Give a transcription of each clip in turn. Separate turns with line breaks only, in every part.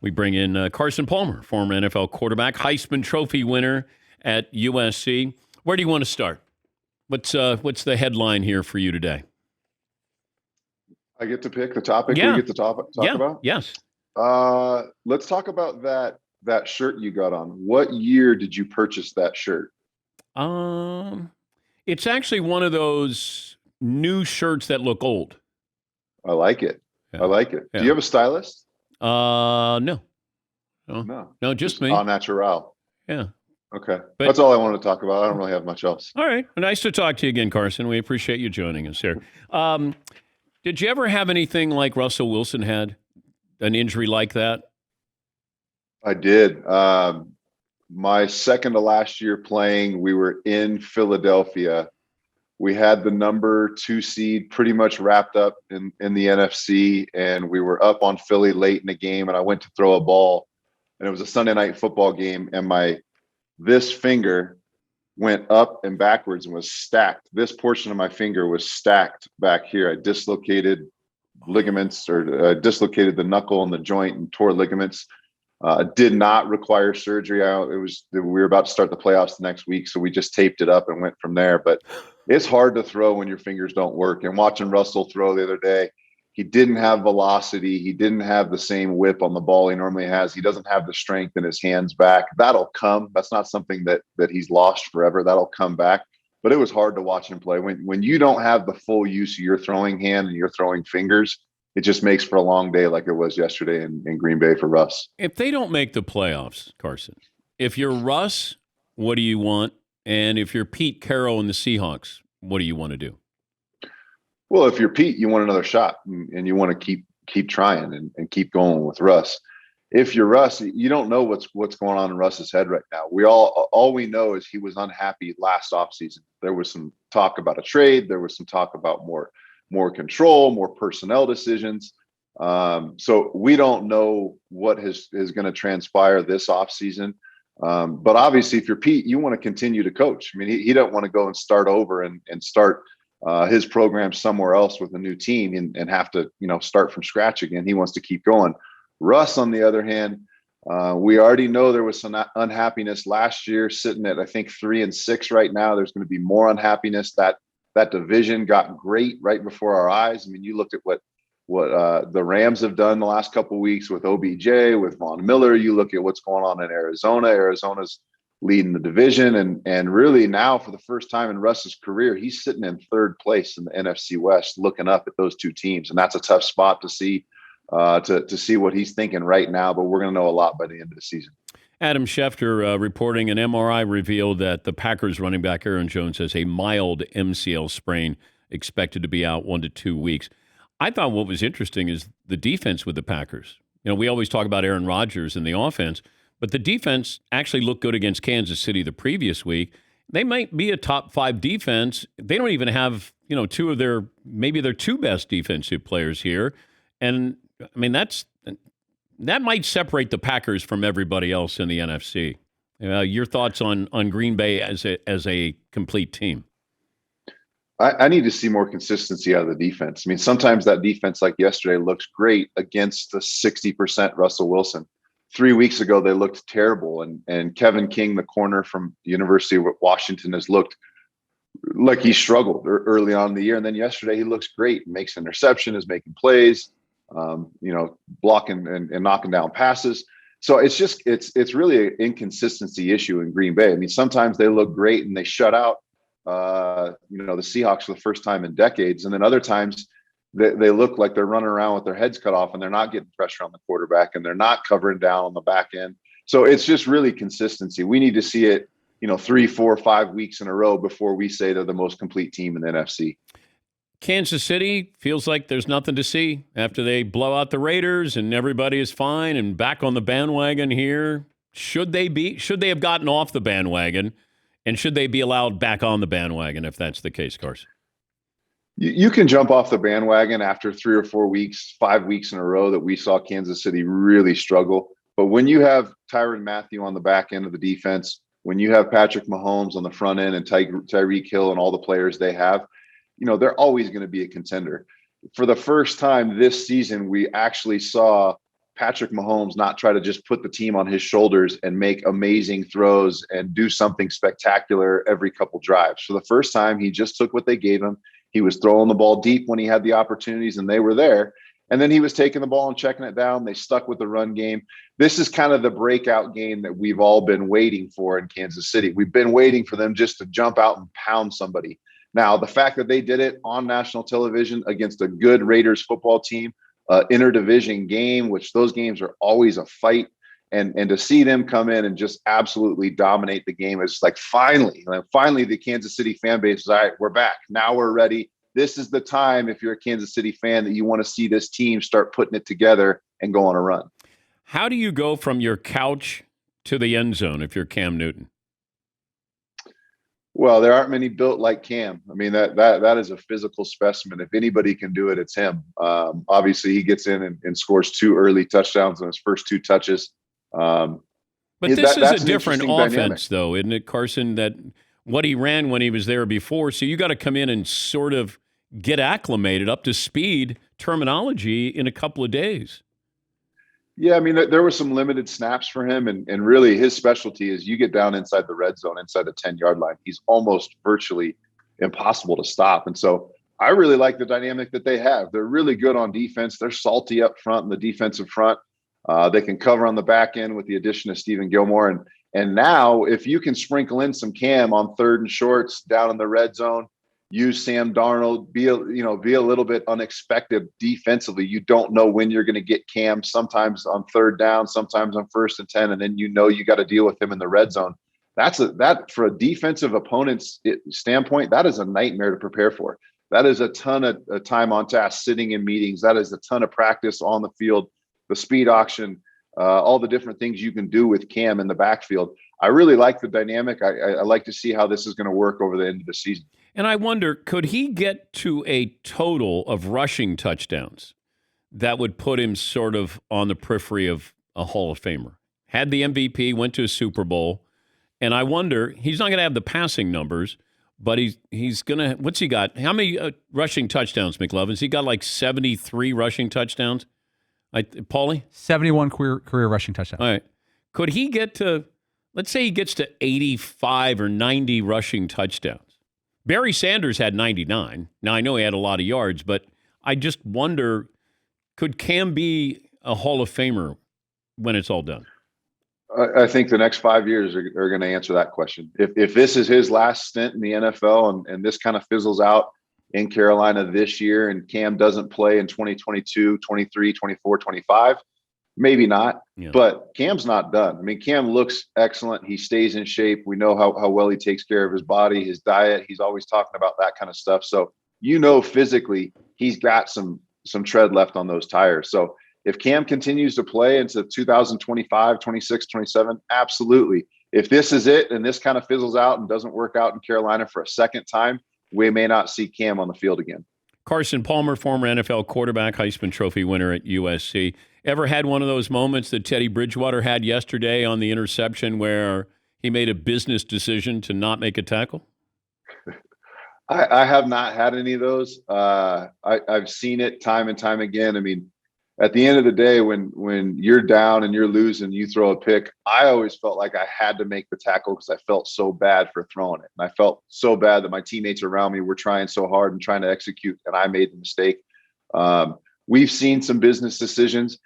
We bring in Carson Palmer, former NFL quarterback, Heisman Trophy winner at USC. Where do you want to start? What's the headline here for you today?
I get to pick the topic
Yeah.
we get to talk about?
Yes.
Let's talk about that shirt you got on. What year did you purchase that shirt?
It's actually one of those new shirts that look old.
I like it.
Yeah.
I like it.
Yeah.
Do you have a stylist?
No, just me.
Au natural.
Yeah.
Okay.
But-
That's all I wanted to talk about. I don't really have much else.
All right. Nice to talk to you again, Carson. We appreciate you joining us here. Did you ever have anything like Russell Wilson had? An injury like that?
I did. My second to last year playing, we were in Philadelphia. We had the number 2 seed pretty much wrapped up in the NFC, and we were up on Philly late in the game, and I went to throw a ball, and it was a Sunday night football game, and this finger went up and backwards and was stacked. This portion of my finger was stacked back here. I dislocated ligaments, or dislocated the knuckle and the joint and tore ligaments. Did not require surgery. We were about to start the playoffs the next week, so we just taped it up and went from there. But it's hard to throw when your fingers don't work. And watching Russell throw the other day, he didn't have velocity. He didn't have the same whip on the ball he normally has. He doesn't have the strength in his hands back. That'll come. That's not something that he's lost forever. That'll come back. But it was hard to watch him play. When you don't have the full use of your throwing hand and your throwing fingers, it just makes for a long day like it was yesterday in Green Bay for Russ.
If they don't make the playoffs, Carson, if you're Russ, what do you want? And if you're Pete Carroll and the Seahawks, what do you want to do?
Well, if you're Pete, you want another shot, and you want to keep trying and keep going with Russ. If you're Russ, you don't know what's going on in Russ's head right now. All we know is he was unhappy last offseason. There was some talk about a trade. There was some talk about more control, more personnel decisions. So we don't know what is going to transpire this offseason. But obviously, if you're Pete, you want to continue to coach. I mean, he don't want to go and start over and start his program somewhere else with a new team and have to, start from scratch again. He wants to keep going. Russ, on the other hand, we already know there was some unhappiness last year, sitting at, I think, 3-6 right now. There's going to be more unhappiness. That division got great right before our eyes. I mean, you looked at what the Rams have done the last couple of weeks with OBJ, with Von Miller. You look at what's going on in Arizona. Arizona's leading the division, and really now, for the first time in Russ's career, he's sitting in third place in the NFC West, looking up at those two teams, and that's a tough spot to see what he's thinking right now. But we're going to know a lot by the end of the season.
Adam Schefter reporting an MRI revealed that the Packers running back Aaron Jones has a mild MCL sprain, expected to be out 1 to 2 weeks. I thought what was interesting is the defense with the Packers. We always talk about Aaron Rodgers and the offense, but the defense actually looked good against Kansas City the previous week. They might be a top 5 defense. They don't even have, two of their two best defensive players here. And I mean, that might separate the Packers from everybody else in the NFC. Your thoughts on Green Bay as a complete team?
I need to see more consistency out of the defense. I mean, sometimes that defense, like yesterday, looks great against the 60% Russell Wilson. 3 weeks ago, they looked terrible. And Kevin King, the corner from the University of Washington, has looked like he struggled early on in the year. And then yesterday, he looks great, makes an interception, is making plays, blocking and knocking down passes. So it's really an inconsistency issue in Green Bay. I mean, sometimes they look great and they shut out, the Seahawks for the first time in decades. And then other times they look like they're running around with their heads cut off and they're not getting pressure on the quarterback and they're not covering down on the back end. So it's just really consistency. We need to see it, 3, 4, 5 weeks in a row before we say they're the most complete team in the NFC.
Kansas City feels like there's nothing to see after they blow out the Raiders and everybody is fine and back on the bandwagon here. Should they have gotten off the bandwagon, and should they be allowed back on the bandwagon if that's the case, Carson?
You can jump off the bandwagon after 3 or 4 weeks, 5 weeks in a row that we saw Kansas City really struggle. But when you have Tyrann Mathieu on the back end of the defense, when you have Patrick Mahomes on the front end and Tyreek Hill and all the players they have, they're always going to be a contender. For the first time this season, we actually saw Patrick Mahomes not try to just put the team on his shoulders and make amazing throws and do something spectacular every couple drives. For the first time, he just took what they gave him. He was throwing the ball deep when he had the opportunities and they were there. And then he was taking the ball and checking it down. They stuck with the run game. This is kind of the breakout game that we've all been waiting for in Kansas City. We've been waiting for them just to jump out and pound somebody. Now, the fact that they did it on national television against a good Raiders football team, interdivision game, which those games are always a fight, and to see them come in and just absolutely dominate the game is like finally the Kansas City fan base is, all right, we're back. Now we're ready. This is the time, if you're a Kansas City fan, that you want to see this team start putting it together and go on a run.
How do you go from your couch to the end zone if you're Cam Newton?
Well, there aren't many built like Cam. I mean, that is a physical specimen. If anybody can do it, it's him. Obviously, he gets in and scores 2 early touchdowns on his first 2 touches.
But this is a different offense, though, isn't it, Carson, that what he ran when he was there before? So you got to come in and sort of get acclimated, up to speed terminology in a couple of days.
Yeah, I mean, there were some limited snaps for him, and really his specialty is you get down inside the red zone, inside the 10-yard line. He's almost virtually impossible to stop. And so I really like the dynamic that they have. They're really good on defense. They're salty up front in the defensive front. They can cover on the back end with the addition of Stephen Gilmore. And now if you can sprinkle in some Cam on 3rd and shorts down in the red zone, use Sam Darnold, be a little bit unexpected defensively. You don't know when you're going to get Cam, sometimes on 3rd down, sometimes on 1st and 10, and then you got to deal with him in the red zone. That for a defensive opponent's standpoint, that is a nightmare to prepare for. That is a ton of time on task, sitting in meetings. That is a ton of practice on the field, the speed auction, all the different things you can do with Cam in the backfield. I really like the dynamic. I like to see how this is going to work over the end of the season.
And I wonder, could he get to a total of rushing touchdowns that would put him sort of on the periphery of a Hall of Famer? Had the MVP, went to a Super Bowl, and I wonder, he's not going to have the passing numbers, but he's going to, what's he got? How many rushing touchdowns, McLovin? Has he got like 73 rushing touchdowns? Paulie?
71 career rushing touchdowns.
All right. Could he get to, let's say he gets to 85 or 90 rushing touchdowns? Barry Sanders had 99. Now, I know he had a lot of yards, but I just wonder, could Cam be a Hall of Famer when it's all done?
I think the next 5 years are going to answer that question. If this is his last stint in the NFL and this kind of fizzles out in Carolina this year and Cam doesn't play in 2022, 23, 24, 25, maybe not. Yeah. But Cam's not done. I mean, Cam looks excellent. He stays in shape. We know how well he takes care of his body, his diet. He's always talking about that kind of stuff. So, physically, he's got some tread left on those tires. So if Cam continues to play into 2025, 26, 27, absolutely. If this is it and this kind of fizzles out and doesn't work out in Carolina for a second time, we may not see Cam on the field again.
Carson Palmer, former NFL quarterback, Heisman Trophy winner at USC. Ever had one of those moments that Teddy Bridgewater had yesterday on the interception where he made a business decision to not make a tackle?
I have not had any of those. I've seen it time and time again. I mean, at the end of the day, when you're down and you're losing, you throw a pick. I always felt like I had to make the tackle because I felt so bad for throwing it. And I felt so bad that my teammates around me were trying so hard and trying to execute, and I made the mistake. We've seen some business decisions.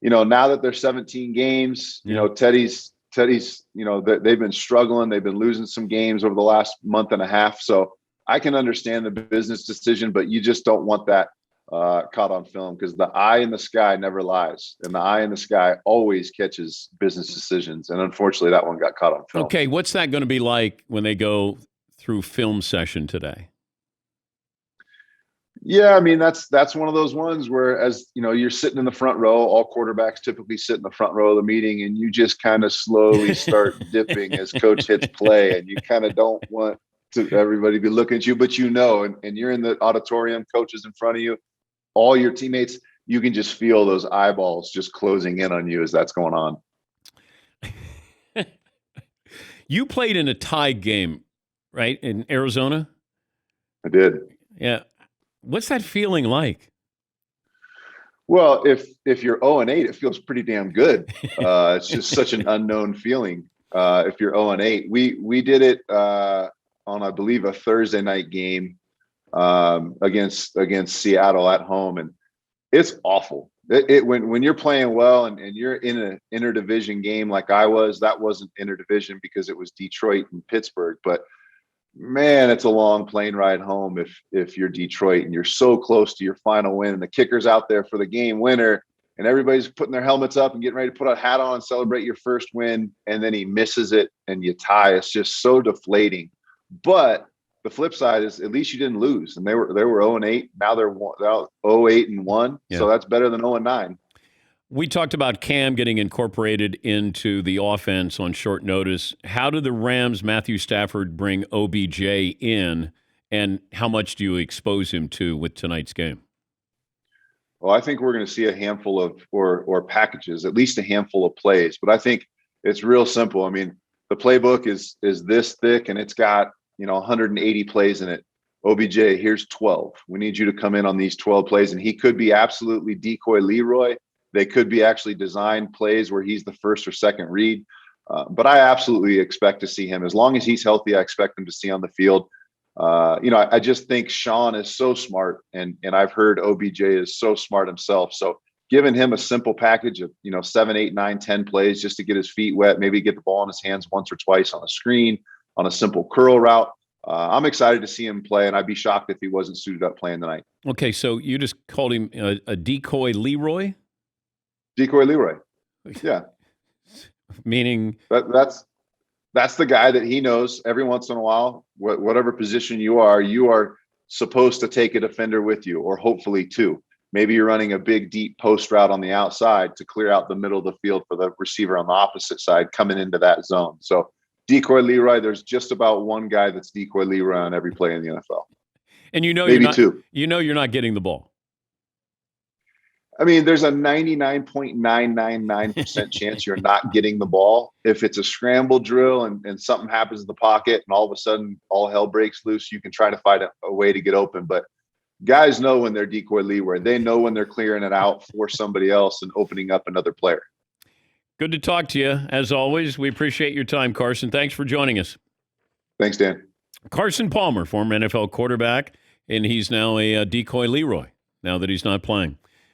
Now that there's 17 games, Teddy's, they've been struggling. They've been losing some games over the last month and a half. So I can understand the business decision, but you just don't want that caught on film because the eye in the sky never lies. And the eye in the sky always catches business decisions. And unfortunately, that one got caught on film.
Okay, what's that going to be like when they go through film session today?
Yeah, I mean, that's one of those ones where, as you're sitting in the front row. All quarterbacks typically sit in the front row of the meeting, and you just kind of slowly start dipping as coach hits play, and you kind of don't want to everybody be looking at you, but and you're in the auditorium, coaches in front of you, all your teammates, you can just feel those eyeballs just closing in on you as that's going on.
You played in a tied game, right, in Arizona?
I did.
Yeah. What's that feeling like?
Well, if you're 0-8, it feels pretty damn good. It's just such an unknown feeling. If you're 0-8, we did it on, I believe, a Thursday night game against Seattle at home, and it's awful. When you're playing well and you're in an interdivision game like I was, that wasn't interdivision because it was Detroit and Pittsburgh, but man, it's a long plane ride home if you're Detroit and you're so close to your final win and the kicker's out there for the game winner and everybody's putting their helmets up and getting ready to put a hat on and celebrate your first win, and then he misses it and you tie. It's just so deflating. But the flip side is at least you didn't lose, and they were 0-8. Now they're 0-8-1.
Yeah.
So that's better than 0-9.
We talked about Cam getting incorporated into the offense on short notice. How do the Rams, Matthew Stafford, bring OBJ in, and how much do you expose him to with tonight's game?
Well, I think we're going to see a handful of or packages, at least a handful of plays. But I think it's real simple. I mean, the playbook is this thick, and it's got 180 plays in it. OBJ, here's 12. We need you to come in on these 12 plays, and he could be absolutely decoy Leroy. They could be actually designed plays where he's the first or second read. But I absolutely expect to see him. As long as he's healthy, I expect him to see on the field. I just think Sean is so smart, and I've heard OBJ is so smart himself. So giving him a simple package of 7, 8, 9, 10 plays just to get his feet wet, maybe get the ball in his hands once or twice on a screen, on a simple curl route. I'm excited to see him play, and I'd be shocked if he wasn't suited up playing tonight.
Okay, so you just called him a decoy Leroy?
Decoy Leroy. Yeah.
Meaning?
That's the guy that he knows every once in a while, whatever position you are supposed to take a defender with you, or hopefully two. Maybe you're running a big, deep post route on the outside to clear out the middle of the field for the receiver on the opposite side coming into that zone. So decoy Leroy, there's just about one guy that's decoy Leroy on every play in the NFL.
And
maybe two.
You're not getting the ball.
I mean, there's a 99.999% chance you're not getting the ball. If it's a scramble drill and something happens in the pocket and all of a sudden all hell breaks loose, you can try to find a way to get open. But guys know when they're decoy Leroy. They know when they're clearing it out for somebody else and opening up another player.
Good to talk to you. As always, we appreciate your time, Carson. Thanks for joining us.
Thanks, Dan.
Carson Palmer, former NFL quarterback, and he's now a decoy Leroy now that he's not playing.